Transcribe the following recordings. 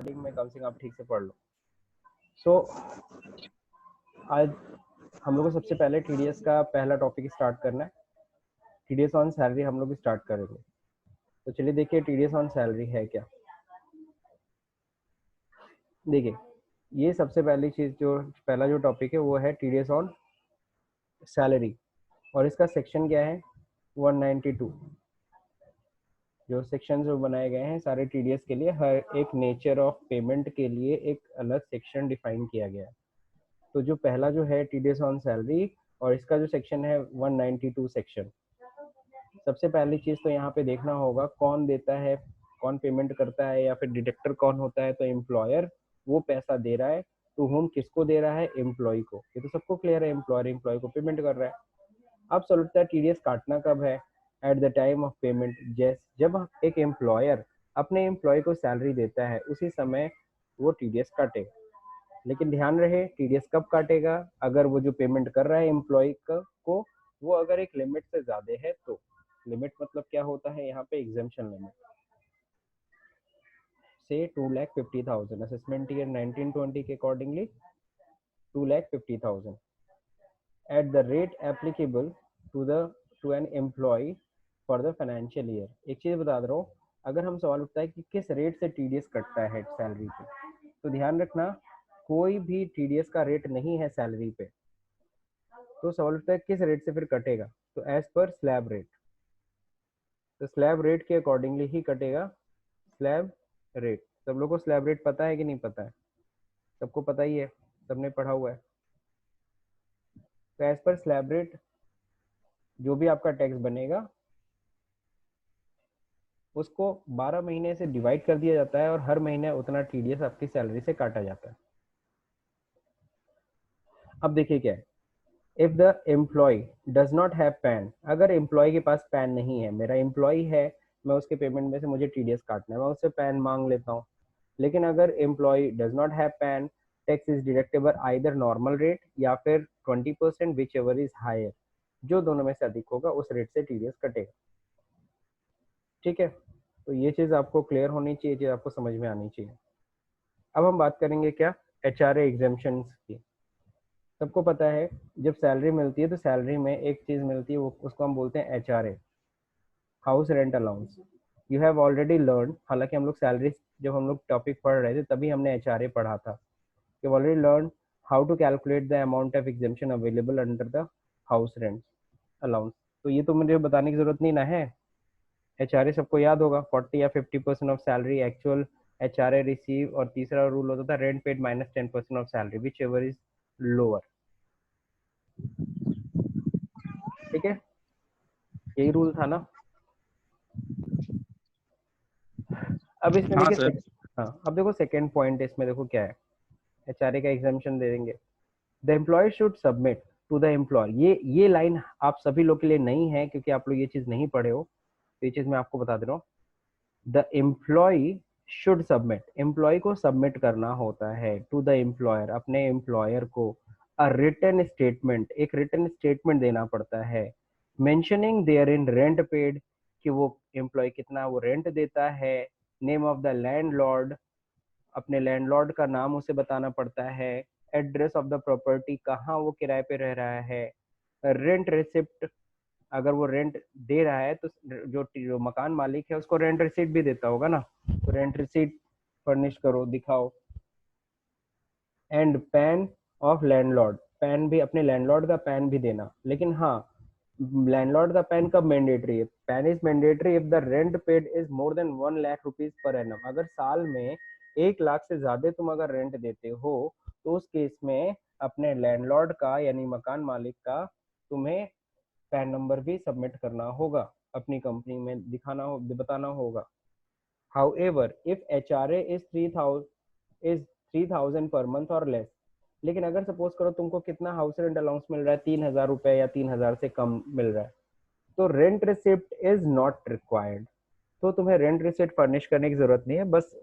Recording में कम से कम आप ठीक से पढ़ लो। सो आज हम लोग को सबसे पहले टीडीएस का पहला टॉपिक स्टार्ट करना है। टीडीएस ऑन सैलरी हम लोग स्टार्ट करेंगे। तो चलिए देखिए टीडीएस ऑन सैलरी है क्या। देखिए ये सबसे पहली चीज जो पहला जो टॉपिक है वो है टीडीएस ऑन सैलरी और इसका सेक्शन क्या है 192। जो सेक्शन जो बनाए गए हैं सारे टीडीएस के लिए, हर एक नेचर ऑफ पेमेंट के लिए एक अलग सेक्शन डिफाइन किया गया है। तो जो पहला जो है टीडीएस ऑन सैलरी और इसका जो सेक्शन है 192 सेक्शन। सबसे पहली चीज तो यहाँ पे देखना होगा कौन देता है, कौन पेमेंट करता है या फिर डिडक्टर कौन होता है। तो एम्प्लॉयर वो पैसा दे रहा है तो होम किसको दे रहा है, एम्प्लॉय को। ये तो सबको क्लियर है, एम्प्लॉय को पेमेंट कर रहा है। अब सवाल है टीडीएस काटना कब है, at the time of payment. जब एक एम्प्लॉयर अपने एम्प्लॉय को सैलरी देता है उसी समय वो टीडीएस काटेगा। लेकिन ध्यान रहे टीडीएस कब काटेगा, अगर वो जो पेमेंट कर रहा है एम्प्लॉय को वो अगर एक लिमिट से ज्यादा है तो। लिमिट मतलब क्या होता है यहाँ पे, एग्जेम्पशन लिमिट से 2,50,000 असेसमेंट ईयर 1920 के accordingly 2,50,000 at the rate applicable to an employee for the financial year। एक चीज बता दे रहा हूँ, अगर हम सवाल उठता है कि किस रेट से टीडीएस कटता है सैलरी पे, तो ध्यान रखना कोई भी टीडीएस का रेट नहीं है सैलरी पे। तो सवाल उठता है किस रेट से फिर कटेगा, तो एज पर स्लैब रेट। तो स्लैब रेट के अकॉर्डिंगली ही कटेगा स्लैब रेट। सब लोगों को स्लैब रेट पता है कि नहीं पता है? सबको पता ही है, सबने पढ़ा हुआ है। तो एज पर स्लैब रेट जो भी आपका टैक्स बनेगा उसको 12 महीने से डिवाइड कर दिया जाता है और हर महीने उतना टीडीएस आपकी सैलरी से काटा जाता है। अब देखिए क्या है, if the employ does not have PAN, अगर एम्प्लॉय के पास पैन नहीं है, मेरा एम्प्लॉय है, मैं उसके पेमेंट में से मुझे टीडीएस काटना है, मैं उससे पैन मांग लेता हूँ। लेकिन अगर employ does not have PAN, tax is deductible either normal rate या फिर 20% विच एवर इज हायर। जो दोनों में से अधिक होगा उस रेट से टीडीएस कटेगा। ठीक है, तो ये चीज आपको क्लियर होनी चाहिए, चीज आपको समझ में आनी चाहिए। अब हम बात करेंगे क्या, एचआरए एग्जेम्पशन की। सबको पता है जब सैलरी मिलती है तो सैलरी में एक चीज मिलती है, वो उसको हम बोलते हैं HRA, house rent allowance. You have already learn, हालांकि हम लोग सैलरी जब हम लोग टॉपिक पढ़ रहे थे तभी हमने एचआरए पढ़ा था। You already learn how to calculate the amount of exemption available under the house rent allowance. तो ये तो मुझे बताने की जरूरत नहीं ना है, एचआरए सबको याद होगा, 40 या 50% of salary actual HRA receive. और तीसरा रूल होता था rent paid minus 10% of salary which ever is lower. ठीक है, यही रूल था ना। अब इसमें हाँ देखिए सर। हाँ, अब देखो सेकेंड पॉइंट इसमें देखो क्या है, एचआरए का एग्जामिशन दे देंगे। The employ should submit to the employ. ये लाइन आप सभी लोग के लिए नहीं है क्योंकि आप लोग ये चीज नहीं पढ़े हो, तो ये चीज मैं आपको बता दे रहा हूँ। The employ should submit, employ को सबमिट करना होता है टू द एम्प्लॉयर, अपने एम्प्लॉयर को अ रिटन स्टेटमेंट, एक रिटन स्टेटमेंट देना पड़ता है mentioning therein rent paid, कि वो एम्प्लॉय कितना वो रेंट देता है, नेम ऑफ द लैंडलॉर्ड, अपने लैंडलॉर्ड का नाम उसे बताना पड़ता है, एड्रेस ऑफ द प्रॉपर्टी, कहाँ वो किराए पे रह रहा है, रेंट रिसिप्ट, अगर वो रेंट दे रहा है तो जो मकान मालिक है उसको रेंट रिसीट भी देता होगा ना, तो रेंट रिसीट फर्निश करो, दिखाओ। And pan of landlord, pan भी अपने लैंडलॉर्ड का पैन भी देना। लेकिन हाँ, लैंडलॉर्ड का पैन कब मैंडेटरी है, pan is mandatory if the rent paid is more than 1 lakh rupees per annum. अगर साल में 1 लाख से ज्यादा तुम अगर रेंट देते हो तो उस केस में अपने लैंडलॉर्ड का यानी मकान मालिक का तुम्हें पैन नंबर भी सबमिट करना होगा, अपनी कंपनी में दिखाना हो, बताना होगा। However if HRA is 3,000 per month और लेस, लेकिन अगर सपोज करो तुमको कितना हाउस रेंट अलाउंस मिल रहा है, 3,000 रुपए या 3,000 से कम मिल रहा है, तो rent receipt is not required. तो तुम्हें रेंट रिसिप्ट फर्निश करने की जरूरत नहीं है, बस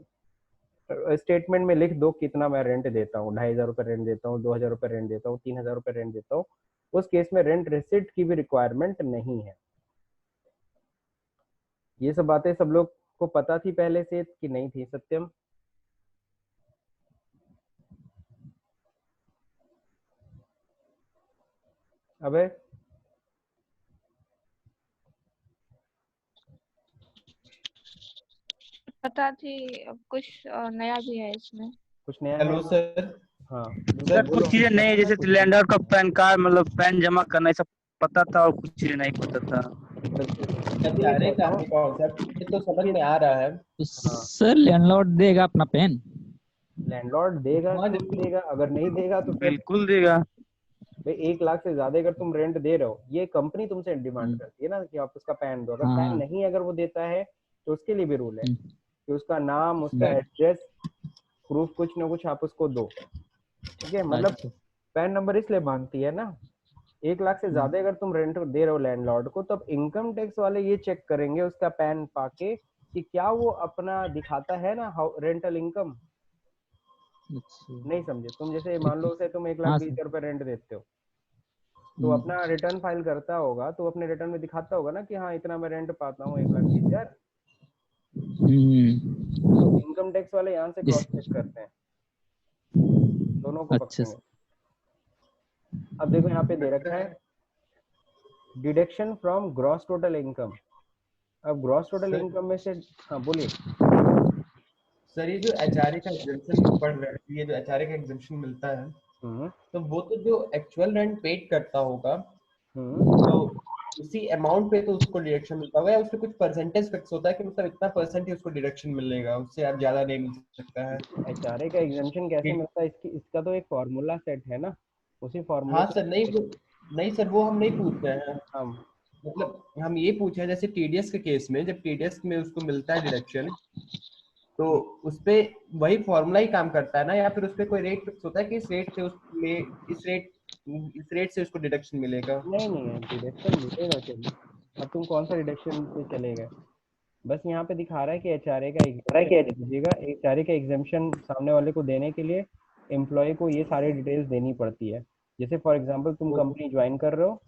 स्टेटमेंट में लिख दो कितना मैं रेंट देता हूँ, 2,500 रुपए रेंट देता हूँ, 2,000 रुपए रेंट देता हूँ, 3,000 रुपए रेंट देता हूँ। उस केस में रेंट रिसिप्ट की भी रिक्वायरमेंट नहीं है। ये सब बातें सब लोग को पता थी पहले से कि नहीं थी सत्यम? अबे पता थी, अब कुछ नया भी है इसमें। कुछ नया है? Hello sir. हाँ सर बोलो। कुछ चीजें नहीं, जैसे लैंडर का पैन कार्ड मतलब पैन जमा करना ये सब पता था, और कुछ चीजें नहीं पता था। ये अरे कहता का हूँ कॉन्सेप्ट ये तो समझ में आ रहा है। तो हाँ सर लैंडलॉर्ड देगा अपना पेन? लैंडलॉर्ड देगा, हाँ क्यों देगा? अगर नहीं देगा तो फिर बिल्कुल देगा। भाई 1 लाख से ज्यादा अगर तुम रेंट दे रहे हो, ये कंपनी तुमसे डिमांड हम्म, करती है ना कि आप उसका पैन दो। अगर हाँ पैन हाँ। नहीं अगर वो देता है तो उसके लिए भी रूल है हम्म, कि उसका नाम, उसका हम्म, एड्रेस प्रूफ कुछ ना कुछ आप उसको दो। ठीक है, मतलब अच्छा। पैन नंबर इसलिए मांगती है ना। 1 लाख से हम्म, ज्यादा अगर तुम रेंट दे रहे हो लैंडलॉर्ड को, तब इनकम टैक्स वाले ये चेक करेंगे उसका पैन पाके कि क्या वो अपना दिखाता है ना रेंटल इनकम। अच्छा। नहीं समझे तुम? जैसे मान ठीक लो है। उसे तुम 1 लाख हाँ बीस सर। हजार रुपए रेंट देते हो, तो हम्म, अपना रिटर्न फाइल करता होगा, तो अपने रिटर्न में दिखाता होगा ना कि हाँ इतना मैं रेंट पाता हूँ, 1,20,000। तो इनकम टैक्स वाले यहाँ से क्रॉस इस चेक करते हैं, दोनों को अच्छा पकड़ेंगे। सर। अब देखो यहाँ पे दे रखा है deduction from gross total income. अब ग्रॉस टोटल सर इनकम में से, हाँ बोलिए। सर ये जो एचआरए का एग्जेम्पशन पड़ रहा है, ये जो एचआरए का एग्जेम्पशन मिलता है, हम्म तो वो तो जो एक्चुअल रेंट पेड करता होगा, हम्म तो उसी अमाउंट पे तो उसको डिडक्शन मिलता होगा, या उसमें कुछ परसेंटेज फिक्स होता है कि मतलब इतना परसेंट ही उसको डिडक्शन मिलेगा, उससे आप ज्यादा नहीं मिल सकता है एचआरए का एग्जाम्पशन कैसे कि? मिलता है? इसका तो एक फार्मूला सेट है ना, उसी फार्मूले हाँ से। सर, नहीं सर, वो हम नहीं पूछ रहे हैं। हम मतलब हम ये पूछ रहे हैं, जैसे टीडीएस के केस में, जब टीडीएस में उसको मिलता है डिडक्शन, तो उस पे वही फॉर्मूला ही काम करता है ना, या फिर उस पे कोई रेट फिक्स होता है कि इस रेट से उसको डिडक्शन मिलेगा? नहीं नहीं डिडक्शन मिलेगा, चलिए। अब तुम कौन सा डिडक्शन पे चले गए? बस यहाँ पे दिखा रहा है कि एचआरए का एग्जाम्पशन दीजिएगा। एचआरए का एग्जाम्पशन सामने वाले को देने के लिए एम्प्लॉय को ये सारी डिटेल्स देनी पड़ती है। जैसे फॉर एग्जांपल तुम वो कंपनी ज्वाइन कर रहे हो,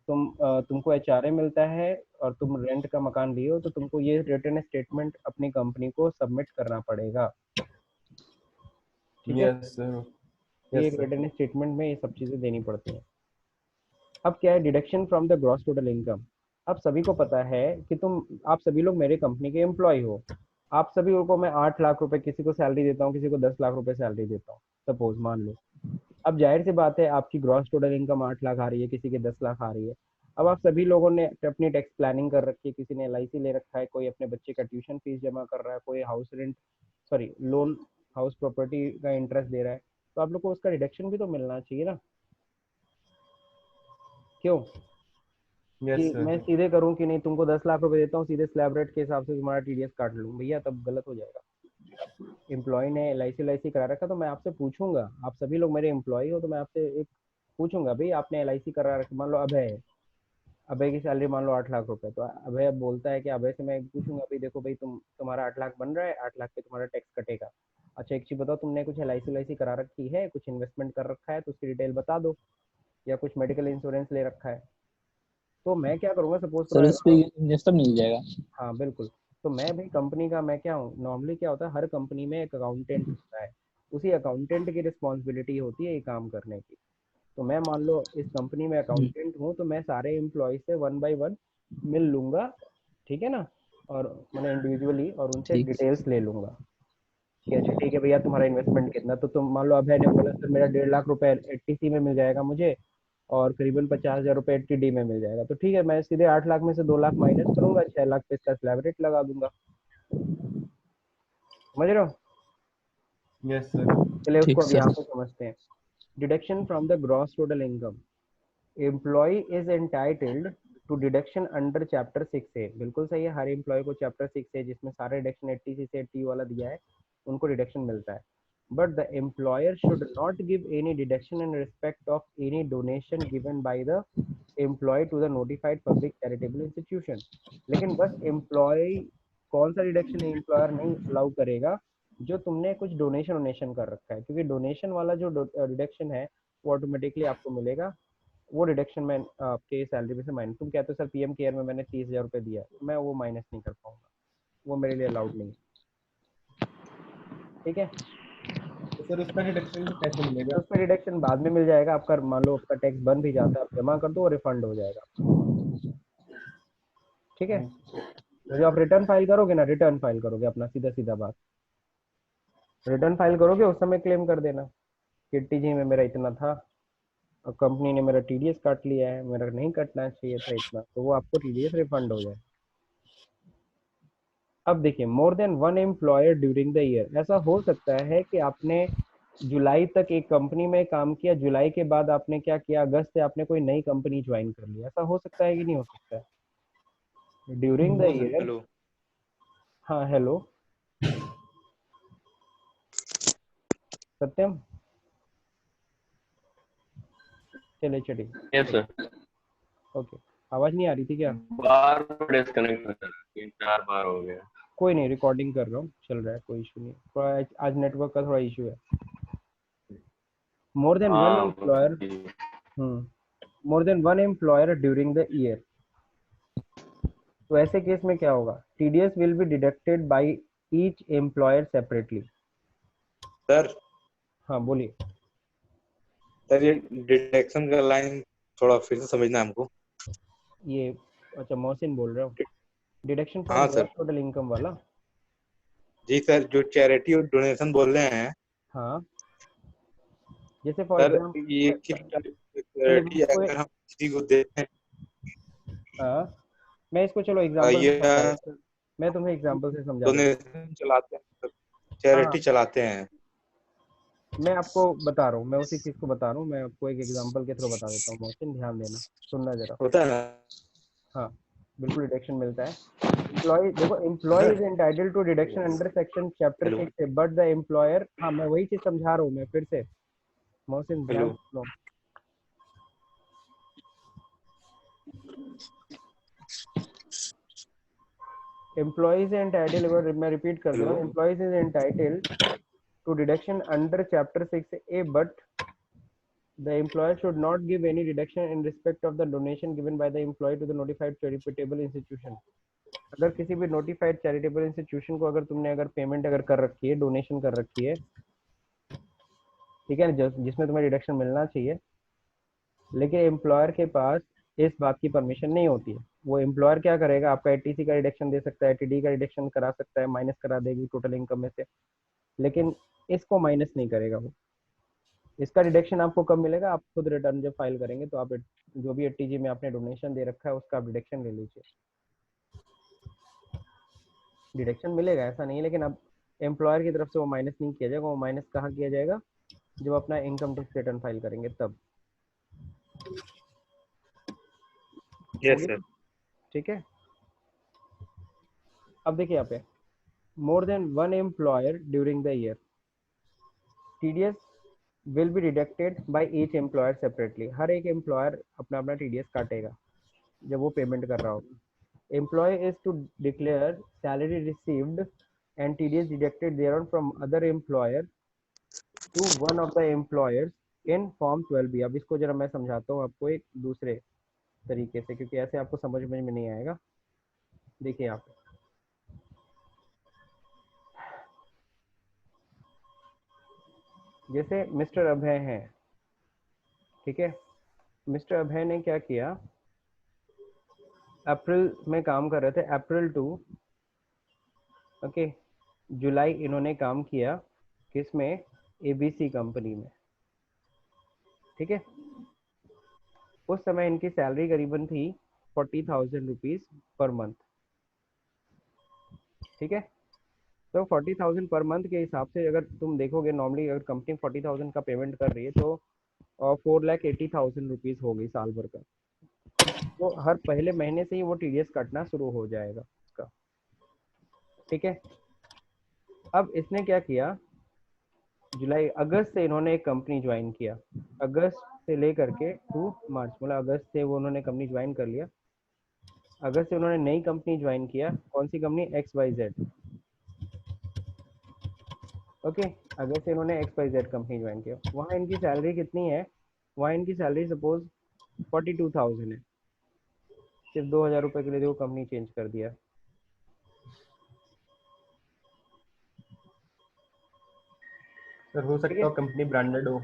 तुमको एचआरए मिलता है और तुम रेंट का मकान लिए हो, तो तुमको ये रिटर्न स्टेटमेंट अपनी कंपनी को सबमिट करना पड़ेगा। ठीक है, यस सर। तो ये यस एक सर। रिटर्न स्टेटमेंट में ये सब चीजें देनी पड़ती हैं। अब क्या है deduction from the gross total income. अब सभी को पता है कि आप सभी लोग मेरे कंपनी के एम्प्लॉय हो। आप सभी को मैं 8 लाख रुपए किसी को सैलरी देता हूँ, किसी को 10 लाख रुपए सैलरी देता हूँ, सपोज मान लो। अब जाहिर सी बात है आपकी ग्रॉस टोटल इनकम 8 लाख आ रही है, किसी की 10 लाख आ रही है। अब आप सभी लोगों ने अपनी टैक्स प्लानिंग कर रखी है, किसी ने एलआईसी ले रखा है, कोई अपने बच्चे का ट्यूशन फीस जमा कर रहा है, कोई house rent, sorry loan, house property का इंटरेस्ट दे रहा है। तो आप लोग को उसका रिडक्शन भी तो मिलना चाहिए ना? क्यों? कि यस सर। मैं सीधे करूं कि नहीं, तुमको 10 लाख रुपए देता हूँ सीधे स्लैब रेट के हिसाब से तुम्हारा टीडीएस काट लूं, भैया तब गलत हो जाएगा। एम्प्लॉय ने एलआईसी करा रखा, तो मैं आपसे पूछूंगा, आप सभी लोग मेरे एम्प्लॉय हो, तो मैं आपसे एक पूछूंगा, भाई आपने एलआईसी करा रखा, मान लो अभय है, अभय की सैलरी मान लो 8 लाख रुपए, तो अभय अब बोलता है कि अभय से मैं पूछूंगा, भाई देखो भाई तुम्हारा 8 लाख बन रहा है, 8 लाख पे तुम्हारा टैक्स कटेगा। अच्छा एक चीज बताओ, तुमने कुछ एलआईसी करा रखी है, कुछ इन्वेस्टमेंट कर रखा है तो उसकी डिटेल बता दो, या कुछ मेडिकल इंश्योरेंस ले रखा है। तो मैं क्या करूंगा, सपोज सर उस पे तुम्हारा, ये सब मिल जाएगा। हाँ बिल्कुल। तो मैं भाई कंपनी का मैं क्या हूँ, नॉर्मली क्या होता है हर कंपनी में एक अकाउंटेंट होता है, उसी अकाउंटेंट की रिस्पॉन्सिबिलिटी होती है ये काम करने की। तो मैं मान लो इस कंपनी में हम्म, अकाउंटेंट हूँ, तो मैं सारे एम्प्लॉय से 1 बाय 1 मिल लूंगा, ठीक है ना, और मैंने इंडिविजुअली और उनसे ठीक। डिटेल्स ले लूंगा कि अच्छा ठीक है भैया तुम्हारा इन्वेस्टमेंट कितना, तो तुम मान लो अभय ने बोला सर मेरा 1.5 लाख रुपए एटीसी में मिल जाएगा मुझे, और करीबन 50,000 रुपए एटीडी में मिल जाएगा, तो ठीक है मैं सीधे 8 लाख में से 2 लाख माइनस करूंगा, 6 लाख पे इसका स्लैब रेट लगा दूंगा। समझ रहे हो? Yes sir. चलिए उसको ठीक अब सर। यहाँ पे समझते हैं। Deduction from the gross total income. Employ is entitled to deduction under chapter 6A। बिल्कुल सही है, हर एम्प्लॉय को चैप्टर 6A जिसमें सारे डिडक्शन 80 से 80 वाला दिया है, उनको डिडक्शन मिलता है। But the employer should not give any deduction in respect of any donation given by the employ to the notified public charitable institution. लेकिन बस एम्प्लॉय, कौन सा डिडक्शन एम्प्लॉयर नहीं अलाउ करेगा, जो तुमने कुछ डोनेशन वोनेशन कर रखा है, क्योंकि डोनेशन वाला जो डिडक्शन है वो ऑटोमेटिकली आपको मिलेगा, वो डिडक्शन मैं आपके सैलरी में से माइनस, तुम कहते हो सर पीएम केयर में मैंने 30,000 रुपये दिया है, मैं वो माइनस नहीं कर पाऊंगा, वो मेरे लिए अलाउड नहीं है। ठीक है, तो सर उसका डिडक्शन कैसे मिलेगा? उसका डिडक्शन बाद में मिल जाएगा आपका, मान लो आपका टैक्स बन भी जाता है, आप जमा कर दो और रिफंड हो जाएगा। ठीक है, तो जो आप रिटर्न फाइल करोगे ना, रिटर्न फाइल करोगे अपना, सीधा सीधा बात, रिटर्न फाइल करोगे उस समय क्लेम कर देना कि टीजी में मेरा इतना था और कंपनी ने मेरा टीडीएस काट लिया है, मेरा नहीं कटना चाहिए था इतना, तो वो आपको टीडीएस रिफंड हो जाए। अब देखिए, मोर than one employer during the year, ऐसा हो सकता है कि आपने जुलाई तक एक कंपनी में काम किया, जुलाई के बाद आपने क्या किया, अगस्त से आपने कोई नई कंपनी ज्वाइन कर लिया, ऐसा हो सकता है कि नहीं हो सकता है ड्यूरिंग द ईयर? हेलो। हाँ हेलो सत्यम, चलिए चलिए, यस सर। ओके। आवाज नहीं आ रही थी क्या? बार बार डिस्कनेक्ट हो रहा है, 3-4 बार हो गया। कोई नहीं, रिकॉर्डिंग कर रहा हूँ, चल रहा है, कोई इशू नहीं, थोड़ा आज नेटवर्क का थोड़ा इशू है। मोर than one employer, more than one employer during the year, तो ऐसे केस में क्या होगा, TDS will be deducted by each employer separately. Sir हाँ बोलिए। सर ये डिडक्शन का लाइन थोड़ा फिर से समझना है हमको। ये अच्छा मोहसिन बोल रहे हो, डिडक्शन हाँ फ्रॉम सर। टोटल इनकम वाला? जी सर, जो चैरिटी और डोनेशन बोल रहे हैं हाँ, जैसे फॉर सर, एग्जाम्पल, ये किस चैरिटी अगर हम किसी को देते हैं, हाँ मैं इसको चलो एग्जांपल से ये समझा रहा हूँ, मैं तुम्हें एग्जांपल से समझा देता डोनेशन चलाते हैं, हूँ। चैरिटी हाँ चलाते हैं। मैं आपको बता रहा हूँ, मैं उसी चीज़ को बता रहा हूँ, मैं आपको एक एग्जांपल के थ्रू बता देता हूँ, मोहसिन ध्यान देना, सुनना जरा। होता है ना हाँ बिल्कुल डिडक्शन मिलता है। एम्प्लॉय, देखो employ is entitled to deduction under section chapter 6 but the employer, हाँ मैं वही चीज़ समझा रहा हूँ, मैं फिर से, मोहसिन ध्यान हेलो। सुनो। एम्प्लॉइज एंटाइटल्ड, मैं रिपीट कर दे रहा हूँ, employees is entitled to deduction under chapter 6A, but the employer should not give any deduction in respect of the donation given by the employee to the notified charitable institution। अगर किसी भी notified charitable institution को अगर तुमने अगर payment अगर कर रखी है, डोनेशन कर रखी है, ठीक है, जिसमें तुम्हें डिडक्शन मिलना चाहिए, लेकिन एम्प्लॉयर के पास इस बात की परमिशन नहीं होती है, वो एम्प्लॉयर क्या करेगा, आपका एटीसी का डिडक्शन दे सकता है, टीडी का डिडक्शन करा सकता है, माइनस करा देगी टोटल इनकम में से, लेकिन इसको माइनस नहीं करेगा वो। इसका डिडक्शन आपको कब मिलेगा, आप खुद रिटर्न जब फाइल करेंगे तो आप जो भी एटीजी में आपने डोनेशन दे रखा है उसका आप डिडक्शन ले लीजिए, डिडक्शन मिलेगा, ऐसा नहीं है, लेकिन अब एम्प्लॉयर की तरफ से वो माइनस नहीं किया जाएगा, वो माइनस कहाँ किया जाएगा, जब अपना इनकम टैक्स रिटर्न फाइल करेंगे तब। Yes sir. ठीक है, अब देखिए यहाँ पे, more than one employer during the year, TDS will be deducted by each employer separately, हर एक एम्प्लॉयर अपना अपना टीडीएस काटेगा जब वो पेमेंट कर रहा होगा। Employee is to declare salary received and TDS deducted thereon from other employer to one of the employers in form 12B। अब इसको जरा मैं समझाता हूँ आपको एक दूसरे तरीके से, क्योंकि ऐसे आपको समझ में नहीं आएगा। देखिए यहाँ पे, जैसे मिस्टर अभय हैं, ठीक है, मिस्टर अभय ने क्या किया, अप्रैल में काम कर रहे थे, अप्रैल टू ओके जुलाई इन्होंने काम किया किसमें, एबीसी कंपनी में, ठीक है, उस समय इनकी सैलरी करीबन थी 40,000 रुपीज पर मंथ, ठीक है, तो 40,000 पर मंथ के हिसाब से अगर तुम देखोगे, नॉर्मली अगर कंपनी 40,000 का पेमेंट कर रही है तो 4,80,000 रुपीज होगी साल भर का, तो हर पहले महीने से ही वो टीडीएस कटना शुरू हो जाएगा उसका, ठीक है। अब इसने क्या किया, जुलाई अगस्त से इन्होंने एक कंपनी ज्वाइन किया, अगस्त से लेकर के टू मार्च, मतलब अगस्त से वो उन्होंने कंपनी ज्वाइन कर लिया, अगस्त से उन्होंने नई कंपनी ज्वाइन किया, कौन सी कंपनी, XYZ, ओके, अगस्त से इन्होंने XYZ कंपनी ज्वाइन किया, वहाँ इनकी सैलरी कितनी है, वहाँ इनकी सैलरी सपोज 42,000 है, सिर्फ 2,000 रुपये के लिए वो कंपनी चेंज कर दिया, सर हो सकता हो कंपनी ब्रांडेड हो।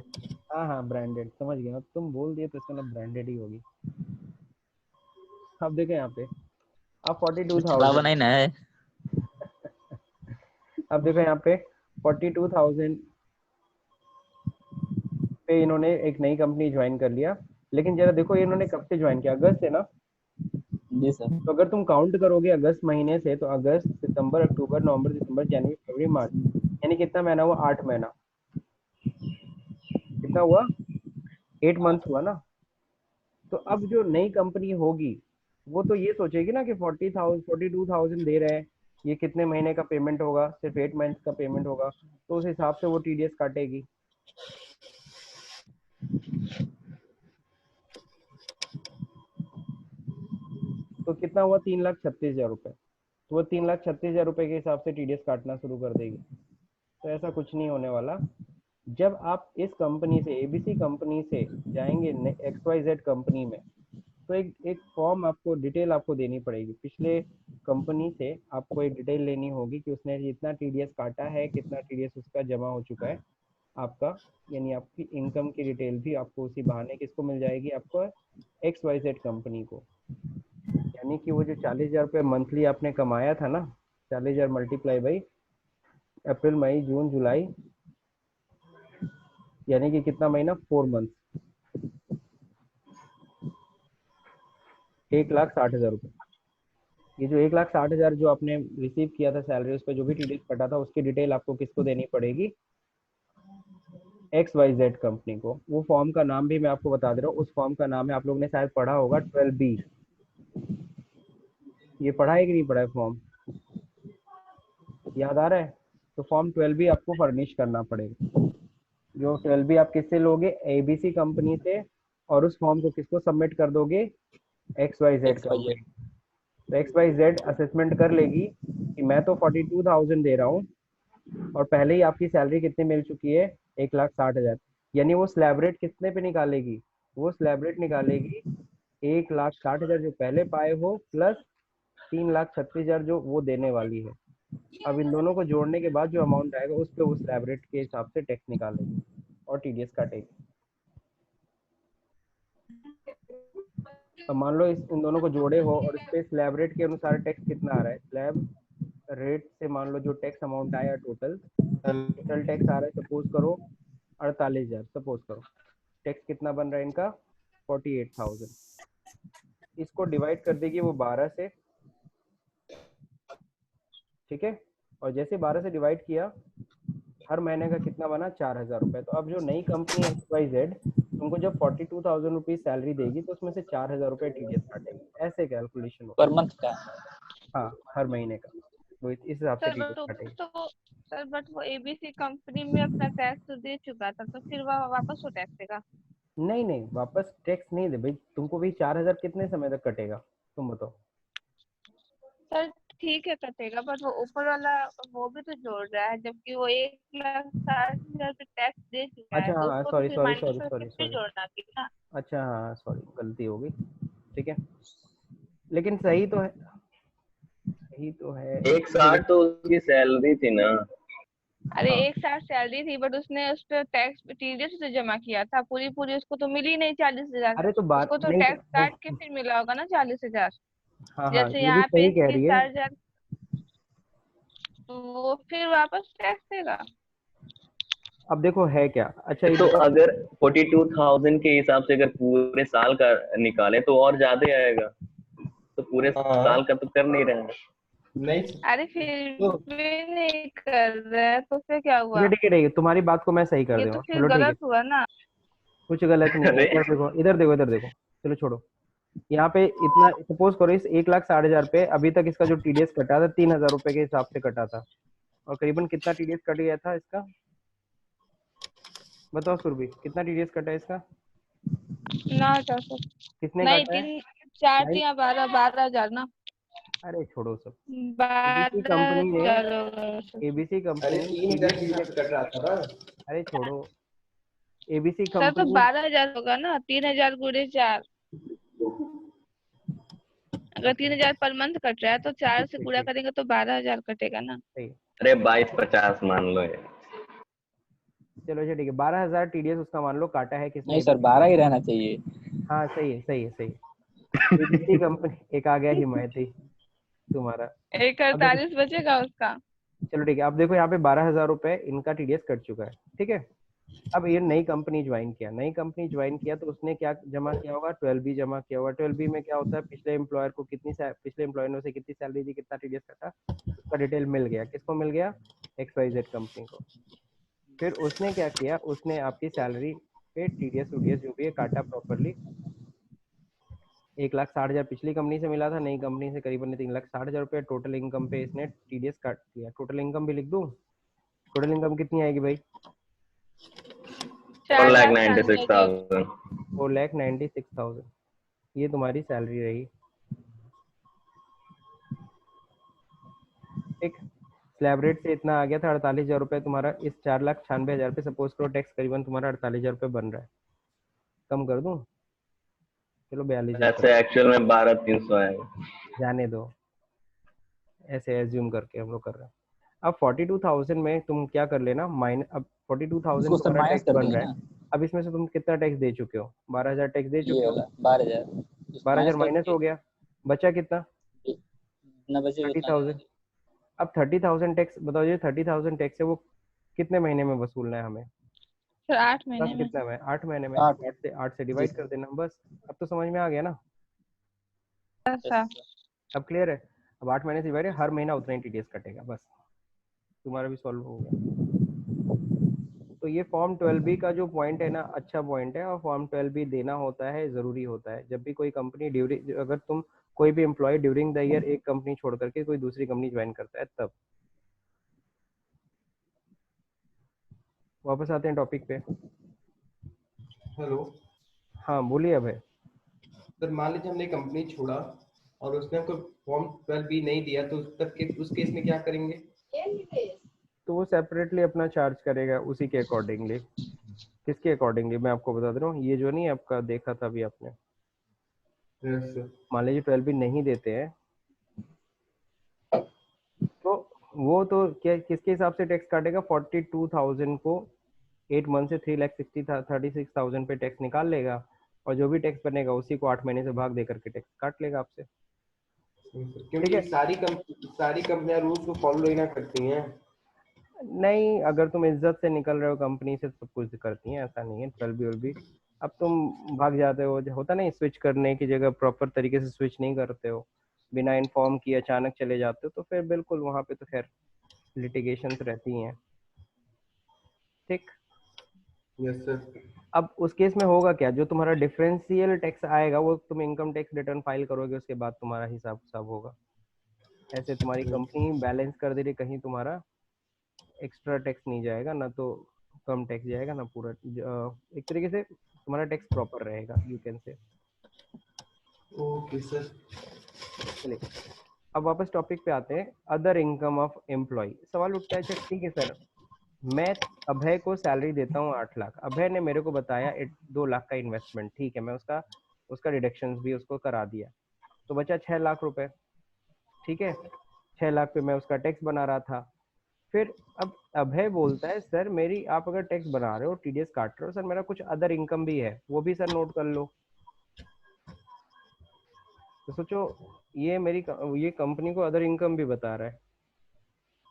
हाँ हाँ ब्रांडेड, समझ गया, तुम बोल दिए तो इसका मतलब ब्रांडेड ही होगी। अब देखें यहाँ पे, अब छलावा 42,000, नहीं ना है। अब देखो यहाँ पे 42,000 पे इन्होंने एक नई कंपनी ज्वाइन कर लिया। लेकिन जरा देखो ये इन्होंने कब से ज्वाइन किया, अगस्त से ना। जी सर। तो अगर तुम काउंट करोगे अगस्त महीने से, तो अगस्त सितंबर अक्टूबर नवंबर दिसंबर जनवरी फरवरी मार्च, यानी कितना महीना हुआ, 8 महीना। कितना हुआ, 8 मंथ हुआ ना। तो अब जो नई कंपनी होगी वो तो ये सोचेगी ना कि 42,000 दे रहे हैं, ये कितने महीने का पेमेंट होगा, सिर्फ 8 मंथ का पेमेंट होगा, तो उस हिसाब से वो टीडीएस काटेगी। तो कितना हुआ, 3,36,000 रुपए। तो वो 3,36,000 रुपए के हिसाब से टीडीएस काटना शुरू कर देगी। तो ऐसा कुछ नहीं होने वाला। जब आप इस कंपनी से, एबीसी कंपनी से जाएंगे XYZ कंपनी में, तो एक फॉर्म आपको, डिटेल आपको देनी पड़ेगी। पिछले कंपनी से आपको एक डिटेल लेनी होगी कि उसने जितना टीडीएस काटा है, कितना टीडीएस उसका जमा हो चुका है आपका, यानी आपकी इनकम की डिटेल भी आपको उसी बहाने किसको मिल जाएगी, आपको XYZ कंपनी को। यानी कि वो जो 40,000 रुपये मंथली आपने कमाया था ना, 40,000 मल्टीप्लाई बाई अप्रैल मई जून जुलाई, यानी कि कितना महीना, 4 मंथ, 1,60,000 रुपये। ये जो 1,60,000 जो आपने रिसीव किया था सैलरी, उस पर जो भी टीडीएस कटा था, उसकी डिटेल आपको किसको देनी पड़ेगी, XYZ कंपनी को। वो फॉर्म का नाम भी मैं आपको बता दे रहा हूँ, उस फॉर्म का नाम है, आप लोग ने शायद पढ़ा होगा, 12B। ये पढ़ा है कि नहीं पढ़ा है फॉर्म, याद आ रहा है? तो फॉर्म 12B आपको फर्निश करना पड़ेगा। जो 12B आप किससे लोगे, एबीसी कंपनी से, और उस फॉर्म को किसको सबमिट कर दोगे, XYZ कंपनी। तो XYZ असेसमेंट कर लेगी कि मैं तो 42,000 दे रहा हूँ, और पहले ही आपकी सैलरी कितनी मिल चुकी है, 1,60,000, यानी वो स्लैब रेट कितने पे निकालेगी, वो स्लैब रेट निकालेगी 1,60,000 जो पहले पाए हो, प्लस 3,36,000 जो वो देने वाली है। अब इन दोनों को जोड़ने के बाद जो अमाउंट आएगा, उस पे वो स्लैब रेट के हिसाब से टैक्स निकालेगी और टीडीएस काटेगी। अब मान लो इन दोनों को जोड़े हो, और इस पे स्लैब रेट के अनुसार टैक्स कितना आ रहा है, स्लैब रेट से मान लो जो टैक्स अमाउंट आया टोटल टैक्स आ रहा है, सपोज करो 48,000, सपोज करो, टैक्स कितना बन रहा है इनका, 48,000। इसको डिवाइड कर देगी वो 12 से, ठीक है, और जैसे 12 से डिवाइड किया, हर महीने का कितना बना, 4,000 रुपए। तो अब जो नई कंपनी XYZ तुमको जब 42,000 रुपीज सैलरी देगी, तो उसमें से 4,000 रुपए टीडीएस काटेगी। ऐसे कैलकुलेशन हो, पर मंथ का। हाँ हर महीने का, वो इस हिसाब से सर टीडीएस काटेगी। बट वो एबीसी कंपनी में अपना टैक्स तो दे चुका था, तो फिर वह वापस वो टैक्स देगा? नहीं नहीं, वापस टैक्स नहीं दे भाई, तुमको भी 4,000 कितने समय तक कटेगा, तुम बताओ। सर ठीक है कटेगा, बट वो ऊपर वाला वो भी तो जोड़ रहा है, जबकि वो 1,60,000 पे टैक्स दे चुका है, अच्छा तो हाँ, उसको तो सॉरी फिर सॉरी माइनस सॉरी करके सॉरी फिर सॉरी, जोड़ना थी ना। अच्छा हाँ सॉरी, गलती हो गई, ठीक है, लेकिन सही तो है, सही तो है। 160 तो उसकी सैलरी थी ना। अरे हाँ 1,60 सैलरी थी, बट उसने उस पर टैक्स टीडीएस तो जमा किया था, पूरी पूरी उसको तो मिली नहीं 40,000। अरे तो बात उसको तो नहीं, टैक्स काट के फिर मिला होगा ना 40,000। हाँ हाँ जैसे ये भी यहाँ पे सही कह इसकी रही है। 4,000, तो वो फिर वापस टैक्स देगा। अब देखो है क्या, अच्छा तो इधर, अगर 42,000 के हिसाब से अगर पूरे साल का निकाले तो और ज्यादा आएगा, तो पूरे साल का तो कर नहीं रहे हैं। नहीं अरे फिर तो भी नहीं कर रहा है, तो फिर क्या हुआ? ठीक है, तुम्हारी बात को मैं सही कर ये तो दूंगा, फिर चलो ठीक है, गलत हुआ ना। कुछ गलत नहीं है। अरे इधर देखो, इधर देखो, इधर देखो, चलो छोड़ो। यहाँ पे इतना सपोज करो, इस 1,60,000 पे अभी तक इसका जो टीडीएस कटा था 3,000 रुपए के हिसाब से कटा था, और करीबन कितना टीडीएस कट गया था इसका, बताओ सुरभि, कितना टीडीएस कटा है इसका, ना चार सौ कितने नहीं, काटा है, 4 9? या 12,000 ना। अरे छोड़ो सब, एबीसी कंपनी ने 12,000 होगा। एबीसी अरे कंपनी 3,000 के हिसाब से कट रहा था ना। अरे छोड़ो, एबीसी सर तो कंपनी, 12,000 होगा ना, 3,000 गुणे 4। अगर 3,000 पर मंथ कट रहा है, तो 4 से गुणा करेंगे तो 12,000 कटेगा ना। सही, अरे 22-50 मान लो यार। चलो अच्छा ठीक है, 12,000 टीडीएस उसका मान लो काटा है किसने? नहीं सर 12 ही रहना चाहिए। हाँ सही है सही है सही है। ये दूसरी कंपनी, एक आ गया हिमायती तुम्हारा। एक अब देखो 48 बचेगा उसका। चलो ठीक है, अब देखो यहाँ पे 12,000 रुपए इनका टीडीएस कट चुका है, ठीक है। अब ये नई कंपनी ज्वाइन किया, नई कंपनी ज्वाइन किया तो उसने क्या जमा किया होगा? 12B जमा किया होगा। 12B में क्या होता है, पिछले एम्प्लॉयर को पिछले एम्प्लॉयर ने उसे कितनी सैलरी दी, कितना टीडीएस कटा, उसका डिटेल मिल गया। किसको मिल गया? XYZ कंपनी को। फिर उसने क्या किया, उसने आपकी सैलरी पे टीडीएस जो भी है काटा प्रॉपरली। 1,60,000 पिछली कंपनी से मिला था, नई कंपनी से करीबन 3,60,000 रुपये टोटल इनकम पे इसने टीडीएस काट दिया। टोटल इनकम भी लिख दूं? टोटल इनकम कितनी आएगी भाई? 4,96,000। 4,96,000 ये तुम्हारी सैलरी रही, ठीक। स्लैब रेट से इतना आ गया था 48,000 रुपये तुम्हारा, इस 4,96,000 पे सपोज करो टैक्स करीबन तुम्हारा 48,000 रुपये बन रहा है। कम कर दूं? चलो 42,000 ऐसे एक्चुअल में 12,300 आएगा। जाने दो, ऐसे एज्यूम करके हम लोग कर रहे हैं। अब 42,000 में तुम क्या कर लेना माइनस, अब 42,000 उसको सर तुम्हारा माइनस टैक्स कर बन देंगे रहा है। ना, अब इसमें से तुम कितना टैक्स दे चुके हो? 12,000 टैक्स दे ये चुके हो। वाला 12,000 12,000 माइनस माइनस हो गया, बचा कितना? जितना बचे उतना 30,000। अब 30,000 टैक्स बताओ, ये 30,000 टैक्स है वो कितने महीने में वसूलना है हमें? सर 8 प्लस महीने में। कितना में? 8 महीने में। 8 8 से जी डिवाइड सर। कर देना बस। अब तो समझ में आ गया ना? ऐसा अब क्लियर है? अब 8 महीने से डिवाइड है, हर महीना उतना ही टीडीएस कटेगा, बस तुम्हारा भी सॉल्व हो गया। तो ये फॉर्म 12B का जो पॉइंट है ना, अच्छा पॉइंट है, और फॉर्म 12B देना होता है, जरूरी होता है जब भी कोई कंपनी ड्यूरिंग, अगर तुम कोई भी एम्प्लॉय ड्यूरिंग द ईयर एक कंपनी छोड़ करके कोई दूसरी कंपनी ज्वाइन करता है तब। वापस आते हैं टॉपिक पे। हेलो हाँ बोलिए अभय। सर, मान लीजिए हमने कंपनी छोड़ा और उसने हमको फॉर्म 12B नहीं दिया, तो उस केस में क्या करेंगे? तो वो सेपरेटली अपना चार्ज करेगा उसी के अकॉर्डिंगली। किसके अकॉर्डिंगली मैं आपको बता दे रहा हूँ, ये जो नहीं आपका देखा था अभी आपने, यस सर। मान लीजिए 12B नहीं देते हैं तो वो तो क्या किसके हिसाब से टैक्स काटेगा? 42,000 को 8 मंथ से 3,36,000 पे टैक्स निकाल लेगा, और जो भी टैक्स बनेगा उसी को 8 महीने से भाग दे करके टैक्स काट लेगा आपसे। क्योंकि सारी कंपनियां रूल्स को फॉलो ही ना करती हैं। नहीं, अगर तुम इज्जत से निकल रहे हो कंपनी से सब कुछ करती हैं, ऐसा नहीं है। 12B अब तुम भाग जाते हो, होता नहीं, स्विच करने की जगह प्रॉपर तरीके से स्विच नहीं करते हो, बिना इन्फॉर्म किए अचानक चले जाते हो, तो फिर बिल्कुल वहां पे तो खैर लिटिगेशंस रहती हैं, ठीक। Yes sir. अब उस केस में होगा क्या, जो तुम्हारा डिफरेंशियल टैक्स आएगा वो तुम इनकम टैक्स रिटर्न फाइल करोगे, उसके बाद तुम्हारा हिसाब सब होगा। ऐसे तुम्हारी कंपनी बैलेंस कर दे रही, कहीं तुम्हारा एक्स्ट्रा टैक्स नहीं जाएगा, ना तो कम टैक्स जाएगा, ना पूरा एक तरीके से तुम्हारा टैक्स प्रॉपर रहेगा, you can say. Okay sir. चलिए अब वापस टॉपिक पे आते हैं, अदर इनकम ऑफ एम्प्लॉय। सवाल उठता है, अच्छा ठीक है सर, मैं अभय को सैलरी देता हूँ 8 लाख, अभय ने मेरे को बताया 2 लाख का इन्वेस्टमेंट, ठीक है, मैं उसका डिडक्शंस भी उसको करा दिया, तो बचा 6 लाख रुपए, ठीक है। 6 लाख पे मैं उसका टैक्स बना रहा था। फिर अब अभय बोलता है सर मेरी, आप अगर टैक्स बना रहे हो, टीडीएस काट रहे हो सर, मेरा कुछ अदर इनकम भी है, वो भी सर नोट कर लो। तो सोचो ये कंपनी को अदर इनकम भी बता रहा है।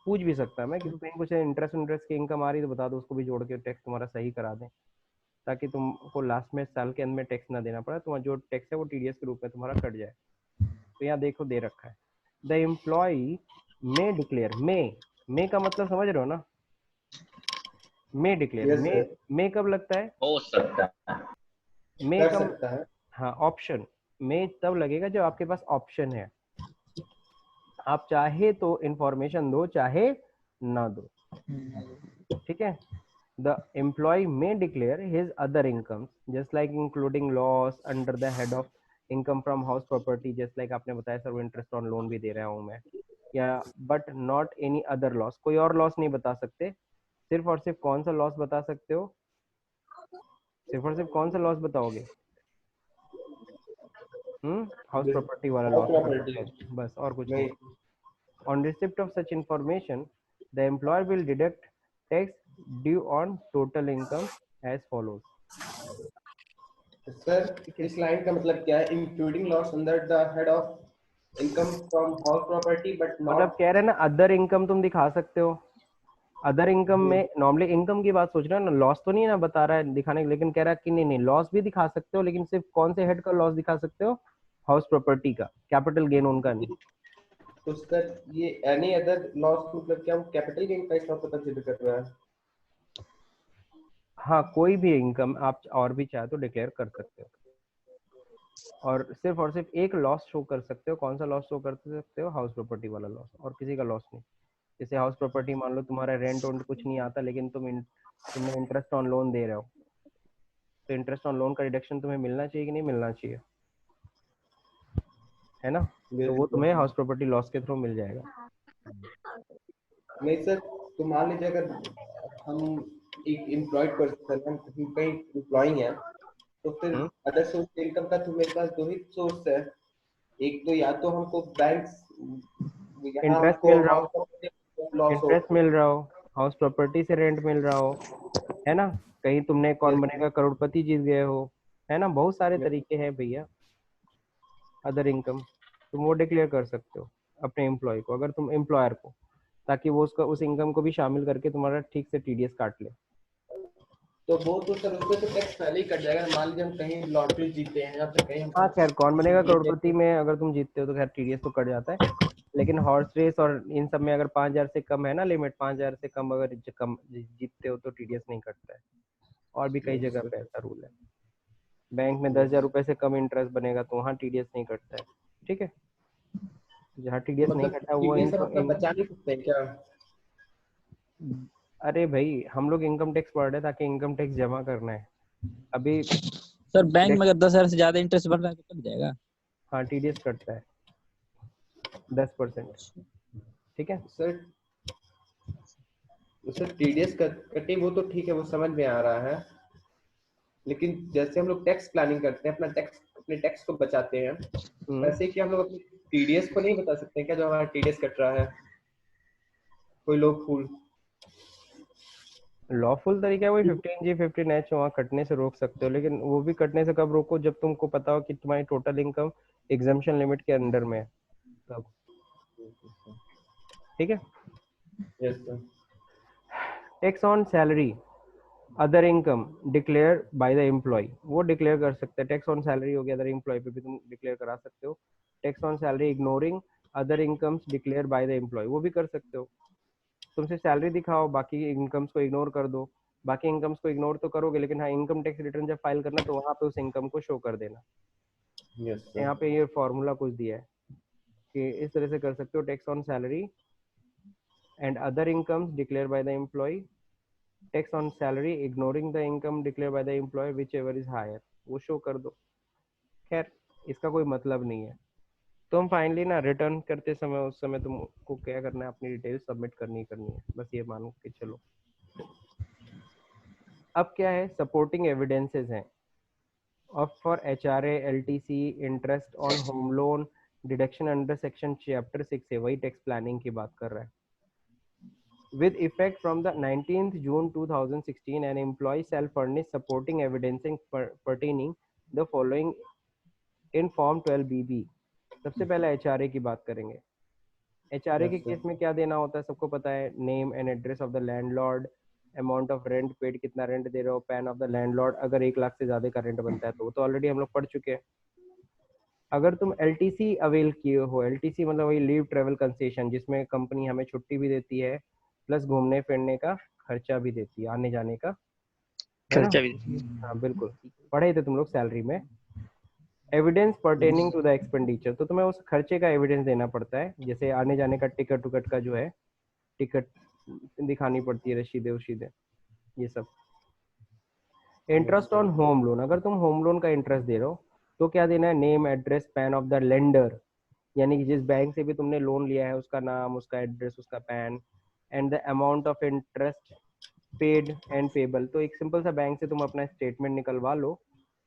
पूछ भी सकता है मैं कि कहीं कुछ इंटरेस्ट की इनकम आ रही है तो बता दो, उसको भी जोड़ के टैक्स तुम्हारा सही करा दें, ताकि तुमको लास्ट में साल के अंत में टैक्स ना देना पड़े, तुम्हारा जो टैक्स है वो टीडीएस के रूप में तुम्हारा कट जाए। तो यहाँ देखो दे रखा है, द एम्प्लॉय मे डिक्लेयर, मे का मतलब समझ रहे हो ना? मे डिक्लेयर, मे कब लगता है? हो सकता है, मे कर का सकता है। हाँ ऑप्शन, मे तब लगेगा जब आपके पास ऑप्शन है, आप चाहे तो इंफॉर्मेशन दो चाहे ना दो, ठीक है। The employ may declare his other income just like including loss under the head of income from house property, just like आपने बताया सर वो इंटरेस्ट ऑन लोन भी दे रहा हूँ मैं, या but not any other laws, कोई और लॉस नहीं बता सकते, सिर्फ और सिर्फ कौन सा लॉस बता सकते हो? सिर्फ और सिर्फ कौन सा लॉस बताओगे? हाउस प्रॉपर्टी वाला लॉस, बस, और कुछ नहीं। On receipt of such information, the employer will deduct tax due on total income as follows. Sir इस लाइन का मतलब क्या है? Including loss under the head of income from house property but मतलब नॉट। कह रहे हैं ना अदर इनकम तुम दिखा सकते हो। अदर इनकम में नॉर्मली इनकम की बात सोच रहे हो ना, लॉस तो नहीं ना बता रहा है दिखाने, लेकिन कह रहा है कि नहीं नहीं लॉस भी दिखा सकते हो, लेकिन सिर्फ कौन से हेड का लॉस दिखा सकते हो? हाउस प्रॉपर्टी का, कैपिटल गेन उनका नहीं। तो सर ये एनी अदर लॉस मतलब क्या वो कैपिटल गेन का हिसाब कंसीडर कर रहा है? हाँ, कोई भी इनकम आप और भी चाहे तो डिक्लेयर कर सकते हो, और सिर्फ एक लॉस शो कर सकते हो। कौन सा लॉस शो कर सकते हो? हाउस प्रॉपर्टी वाला लॉस, और किसी का लॉस नहीं। जैसे हाउस प्रॉपर्टी मान लो तुम्हारा रेंट वेंट कुछ नहीं आता, लेकिन तुमने इंटरेस्ट ऑन लोन दे रहे हो, तो इंटरेस्ट ऑन लोन का रिडक्शन तुम्हें मिलना चाहिए कि नहीं मिलना चाहिए, है ना? तो वो तुम्हें हाउस प्रॉपर्टी लॉस के थ्रू मिल जाएगा। नहीं सर, तो मान लीजिए अगर हम एक एम्प्लॉयड पर्सन हम कहीं एम्प्लॉई हैं, तो फिर अदर सोर्स इनकम का तो मेरे पास दो ही सोर्स है। एक तो या तो हमको बैंक यहाँ इंटरेस्ट हमको मिल रहा हाउस हो, प्रॉपर्टी लॉस हो। इंटरेस्ट मिल रहा हो, हाउस प्रॉपर्टी से रेंट मिल रहा हो, है ना? कहीं तुमने कौन बनेगा करोड़पति जीत गए हो, है ना? बहुत सारे तरीके हैं भैया अदर इनकम। तुम वो डिक्लेयर कर सकते हो अपने एम्प्लॉय को, अगर तुम एम्प्लॉयर को, ताकि वो उसका उस इनकम को भी शामिल करके तुम्हारा ठीक से टीडीएस काट ले। तो वो तो सर उसमें तो टैक्स पहले ही कट जाएगा। मान लीजिए हम कहीं लॉटरी जीते हैं या फिर कहीं हाँ हम खैर, कौन बनेगा करोड़पति में अगर तुम जीतते हो तो खैर टीडीएस तो कट जाता है, लेकिन हॉर्स रेस और इन सब में अगर 5,000 से कम है ना लिमिट, 5,000 से कम अगर जीतते हो तो टीडीएस नहीं कटता है। और भी कई जगह पे ऐसा रूल है। बैंक में 10,000 रुपए से कम इंटरेस्ट बनेगा तो वहाँ टीडीएस नहीं कटता है, ठीक है? जहाँ टीडीएस नहीं मतलब कटा वो टीडीएस हम अपना बचा नहीं सकते क्या? अरे भाई हम लोग इनकम टैक्स पढ़ रहे हैं ताकि इनकम टैक्स जमा करना है अभी। सर बैंक में अगर 10,000 से ज्यादा इंटरेस्ट बढ़ रहा है तो कट जाएगा। हाँ, टीडीएस कटता है 10%, ठीक है? सर सर टीडीएस कटे वो तो ठीक है, वो समझ में आ रहा है। लेकिन जैसे हम लोग टैक्स प्लानिंग करते हैं, अपने टैक्स को बचाते हैं, वैसे कि हम लोग अपने टीडीएस को नहीं बता सकते क्या जो हमारा टीडीएस कट रहा है? कोई लोग फूल लॉफुल तरीका है वही 15G 15H, वहाँ कटने से रोक सकते हो, लेकिन वो भी कटने से कब रोको? जब तुमको पता हो कि तुम्हारी टोटल इनकम एग्जम्पशन लिमिट के अंडर में है, तब। ठीक है? यस सर। Tax on salary other income declare by the employ, वो डिक्लेयर कर सकते हैं। टैक्स ऑन सैलरी हो गया, अदर एम्प्लॉय पे भी तुम डिक्लेयर करा सकते हो। Tax on salary ignoring other incomes declare by the employ, वो भी कर सकते हो। तुम सिर्फ सैलरी दिखाओ, बाकी इनकम्स को इग्नोर कर दो। बाकी इनकम्स को इग्नोर तो करोगे, लेकिन हाँ इनकम टैक्स रिटर्न जब फाइल करना तो वहाँ पे उस इनकम को शो कर देना। यस यहाँ सर। पे ये फॉर्मूला कुछ दिया है कि इस तरह से कर सकते हो। Tax on salary and other incomes declare by the employ, tax on salary ignoring the income declare by the employ whichever is higher, वो शो कर दो। खैर इसका कोई मतलब नहीं है। तो हम फाइनली ना रिटर्न करते समय उस समय तुमको क्या करना है, अपनी डिटेल सबमिट करनी है, बस ये मानो कि चलो। अब क्या है, सपोर्टिंग एविडेंसेस हैं of for HRA LTC interest on home loan deduction under section chapter 6 है, वही टैक्स प्लानिंग की बात कर रहा है। With effect from the 19th June 2016, an employee shall furnish supporting evidencing pertaining the following in Form 12BB। सबसे पहले HRA की बात करेंगे। HRA के केस में क्या देना होता है सबको पता है, name and address of the landlord, amount of rent paid, कितना रेंट दे रहे हो, पैन ऑफ द लैंडलॉर्ड, अगर 1 लाख से ज्यादा का रेंट बनता है तो वो तो ऑलरेडी हम लोग पढ़ चुके हैं। अगर तुम LTC अवेल किए हो, LTC मतलब वही लीव ट्रेवल कंसेशन, जिसमें कंपनी हमें छुट्टी भी देती है प्लस घूमने फिरने का खर्चा भी देती है, आने जाने का, है ना? खर्चा भी। हाँ बिल्कुल, पढ़े थे तुम लोग सैलरी में। Evidence pertaining to the expenditure, तो तुम्हें उस खर्चे का एविडेंस देना पड़ता है, जैसे आने जाने का टिकट उकट का जो है, टिकट दिखानी पड़ती है, रसीदें उशीदें, ये सब। इंटरेस्ट ऑन होम लोन, अगर तुम होम लोन का इंटरेस्ट दे रहे हो तो क्या देना है, name address pan of the lender, यानी कि जिस बैंक से भी तुमने लोन लिया है उसका नाम, उसका एड्रेस, उसका pan, and the amount of interest paid and payable. तो एक सिंपल सा बैंक से तुम अपना स्टेटमेंट निकलवा लो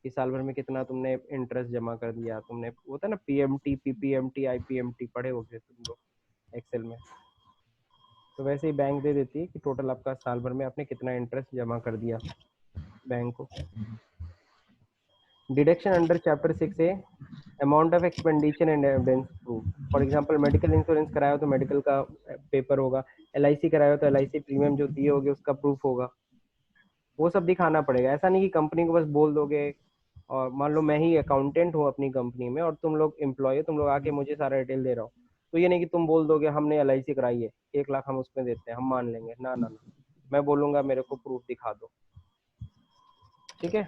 कि साल भर में कितना तुमने इंटरेस्ट जमा कर दिया। तुमने होता है ना PMT PPMT IPMT, पढ़े होगे तुम लोग एक्सेल में। तो वैसे ही बैंक दे देती है कि टोटल आपका साल भर में आपने कितना इंटरेस्ट जमा कर दिया बैंक को। Deduction under chapter 6A, amount of expenditure and evidence proof. For example medical insurance कराया हो तो मेडिकल का पेपर होगा, LIC कराया हो तो LIC प्रीमियम जो दिए होगे उसका प्रूफ होगा, वो सब दिखाना पड़ेगा। ऐसा नहीं कि कंपनी को बस बोल दोगे, और मान लो मैं ही अकाउंटेंट हूँ अपनी कंपनी में और तुम लोग एम्प्लॉय हो, तुम लोग आके मुझे सारा डिटेल दे रहा हो, तो ये नहीं कि तुम बोल दोगे हमने LIC कराई है 1 लाख हम उसमें देते हैं हम मान लेंगे, ना ना ना, मैं बोलूंगा मेरे को प्रूफ दिखा दो। ठीक है,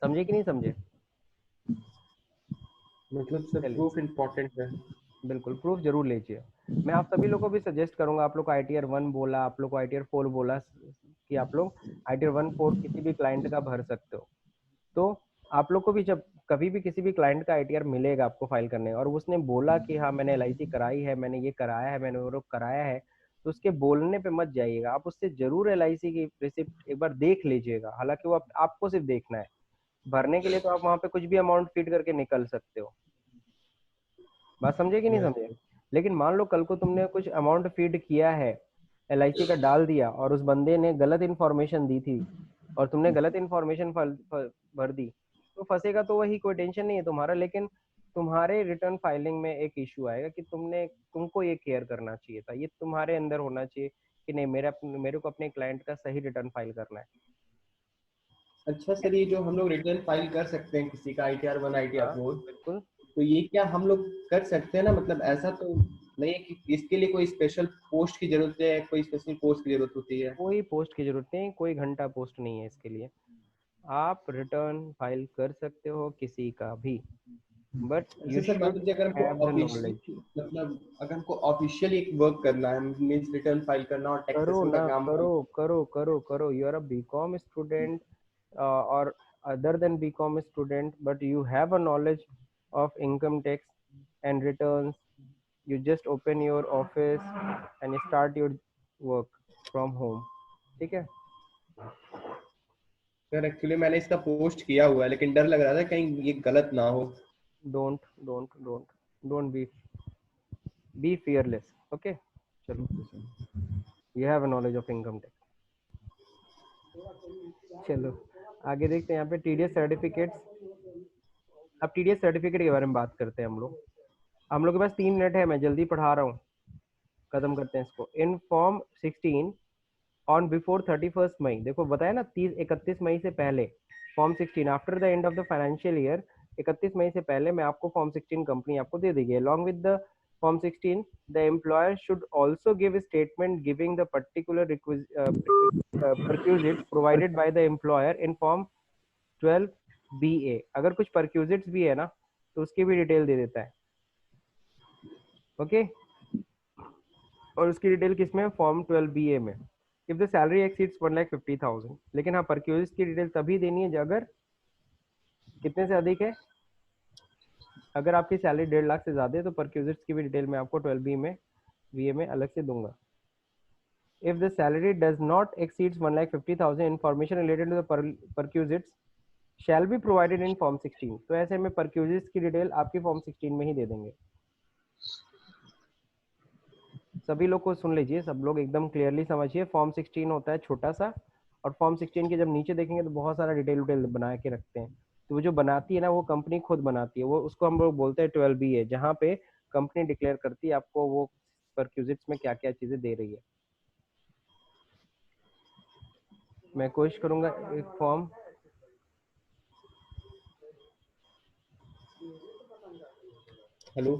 समझे कि नहीं समझे? मतलब सर प्रूफ इम्पोर्टेंट है। बिल्कुल प्रूफ जरूर लीजिए। मैं आप सभी लोगों को भी सजेस्ट करूंगा, आप लोग को ITR 1 बोला, आप लोग को ITR 4 बोला कि आप लोग ITR 1 4 किसी भी क्लाइंट का भर सकते हो। तो आप लोग को भी जब कभी भी किसी भी क्लाइंट का ITR मिलेगा आपको फाइल करने, और उसने बोला कि हाँ मैंने LIC कराई है, मैंने ये कराया है, मैंने वो कराया है, तो उसके बोलने पे मत जाइएगा, आप उससे जरूर LIC की रिसिप्ट एक बार देख लीजिएगा। हालांकि वो आपको सिर्फ देखना है, भरने के लिए तो आप वहाँ पे कुछ भी अमाउंट फीड करके निकल सकते हो। बात समझे कि नहीं समझे? लेकिन मान लो कल को तुमने कुछ अमाउंट फीड किया है, LIC का डाल दिया, और उस बंदे ने गलत इन्फॉर्मेशन दी थी और तुमने गलत इन्फॉर्मेशन भर दी, तो फंसेगा तो वही, कोई टेंशन नहीं है तुम्हारा, लेकिन तुम्हारे रिटर्न फाइलिंग में एक इशू आएगा कि तुमको ये केयर करना चाहिए था, ये तुम्हारे अंदर होना चाहिए कि नहीं मेरे को अपने क्लाइंट का सही रिटर्न फाइल करना है। अच्छा सर, ये जो हम लोग रिटर्न फाइल कर सकते हैं किसी का ITR 1 ITR 4, बिल्कुल, तो ये क्या हम लोग कर सकते हैं ना? मतलब ऐसा तो नहीं है कि इसके लिए कोई स्पेशल पोस्ट की जरूरत है, कोई स्पेशल पोस्ट की जरूरत होती है? कोई पोस्ट की जरूरत नहीं, कोई घंटा पोस्ट नहीं है इसके लिए, आप रिटर्न फाइल कर सकते हो किसी का भी, बट अच्छा यू सर, मान शुड लीजिए अगर हमको हैव द ऑफिशियल, नॉलेज। मतलब अगर हमको ऑफिशियली एक वर्क करना है, मींस रिटर्न फाइल करना और करो टैक्सेशन का ना, काम करो करना। करो करो करो, you are a BCom student और other than BCom student, but you have a knowledge of income tax and returns, you just open your office and start your work from home। ठीक है, सर एक्चुअली मैंने इसका post किया हुआ है, लेकिन डर लग रहा था कहीं ये गलत ना हो। don't be fearless, okay? चलो, you have a knowledge of income tax। चलो आगे देखते हैं, यहाँ पे TDS सर्टिफिकेट्स। अब TDS सर्टिफिकेट के बारे में बात करते हैं हम लोग के पास 3 मिनट है, मैं जल्दी पढ़ा रहा हूँ, खत्म करते हैं इसको। इन फॉर्म 16 ऑन बिफोर 31 मई, देखो बताया ना 31 मई से पहले form 16, after the end of the financial year 31 मई से पहले मैं आपको फॉर्म 16 कंपनी आपको दे देगी। Along with the form 16 the employer should also give statement giving the particular perquisites provided by the employer in form 12BA। अगर कुछ perquisites भी है ना तो उसकी भी डिटेल दे देता है, ओके? और उसकी डिटेल किसमें? फॉर्म 12BA में। इफ द सैलरी एक्सीड्स 1,50,000, लेकिन हाँ परक्यूजिट्स की डिटेल तभी देनी है अगर कितने से अधिक है, अगर आपकी सैलरी 1.5 लाख से ज्यादा है तो परक्यूजिट्स की भी डिटेल मैं आपको 12BA में अलग से दूंगा। If the salary does not exceeds 1,50,000, information related to the perquisites shall be provided in form 16। तो ऐसे में परक्यूजिट्स की डिटेल आपकी फॉर्म 16 में ही दे देंगे। सभी लोग को सुन लीजिए, सब लोग एकदम क्लियरली समझिए। फॉर्म 16 होता है छोटा सा, और फॉर्म 16 के जब नीचे देखेंगे तो बहुत सारा डिटेल बना के रखते हैं, तो वो जो बनाती है ना वो कंपनी खुद बनाती है, वो उसको हम लोग बोलते हैं 12BA, जहाँ पे कंपनी डिक्लेयर करती है आपको वो परक्यूजिट्स में क्या क्या चीजें दे रही है। मैं कोशिश करूंगा एक फॉर्म, हेलो,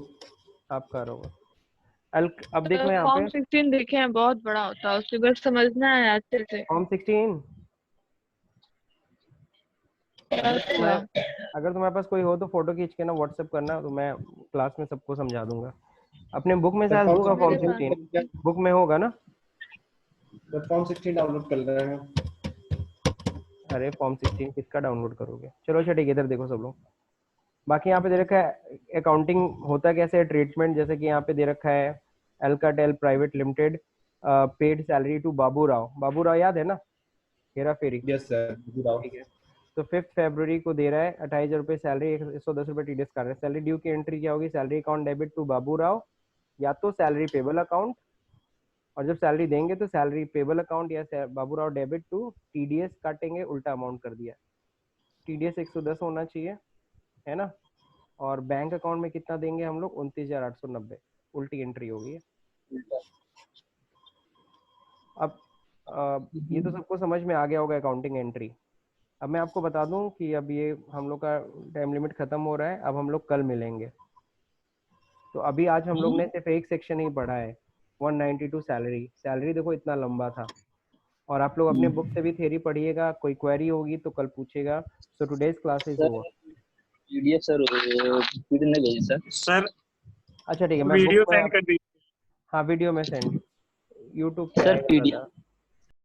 आप कर रहा होगा। अब देखना यहाँ फॉर्म पे 16 देखे हैं, बहुत बड़ा होता है, उसे बस समझना है अच्छे से। फॉर्म 16 अगर तुम्हारे पास कोई हो तो फोटो खींच के ना व्हाट्सएप करना, तो मैं क्लास में सबको समझा दूंगा। अपने बुक में शायद होगा फॉर्म 16, बुक में होगा ना? फॉर्म 16 डाउनलोड कर रहे हैं। अरे फॉर्म 16 किसका डाउनलोड करोगे? चलो अच्छा ठीक है, इधर देखो सब लोग। बाकी यहाँ पे दे रखा है अकाउंटिंग होता कैसे, ट्रीटमेंट, जैसे कि यहाँ पे दे रखा है Alcatel private limited paid salary to Babu Rao याद है ना, हेरा फेरी? यस सर, ठीक है, तो 5 फरवरी को दे रहा है 28,000 रुपये सैलरी, 110 रुपये TDS काट रहा है। सैलरी ड्यू की एंट्री क्या होगी? Salary account debit to Babu Rao या तो सैलरी पेबल अकाउंट, और जब सैलरी देंगे तो सैलरी पेबल अकाउंट या बाबूराव डेबिट टू टीडीएस काटेंगे, उल्टा अमाउंट कर दिया। टीडीएस 110 होना चाहिए, है ना। और बैंक अकाउंट में कितना देंगे हम लोग, 29,890, उल्टी एंट्री होगी। अब ये तो सबको समझ में आ गया होगा अकाउंटिंग एंट्री। अब मैं आपको बता दूं कि अब ये हम लोग का टाइम लिमिट खत्म हो रहा है, अब हम लोग कल मिलेंगे। तो अभी आज हम लोग ने सिर्फ एक सेक्शन ही पढ़ा है, 192 सैलरी। सैलरी देखो इतना लंबा था, और आप लोग अपने बुक से भी थ्योरी पढ़िएगा, कोई क्वेरी होगी तो कल पूछेगा। So today's class is over. PDF sir video नहीं भेजी सर। सर अच्छा ठीक है, मैं वीडियो बुक में सेंड कर दीजिए। हाँ वीडियो में सेंड यूट्यूब पे सर आएगा पीडीएफ दादा।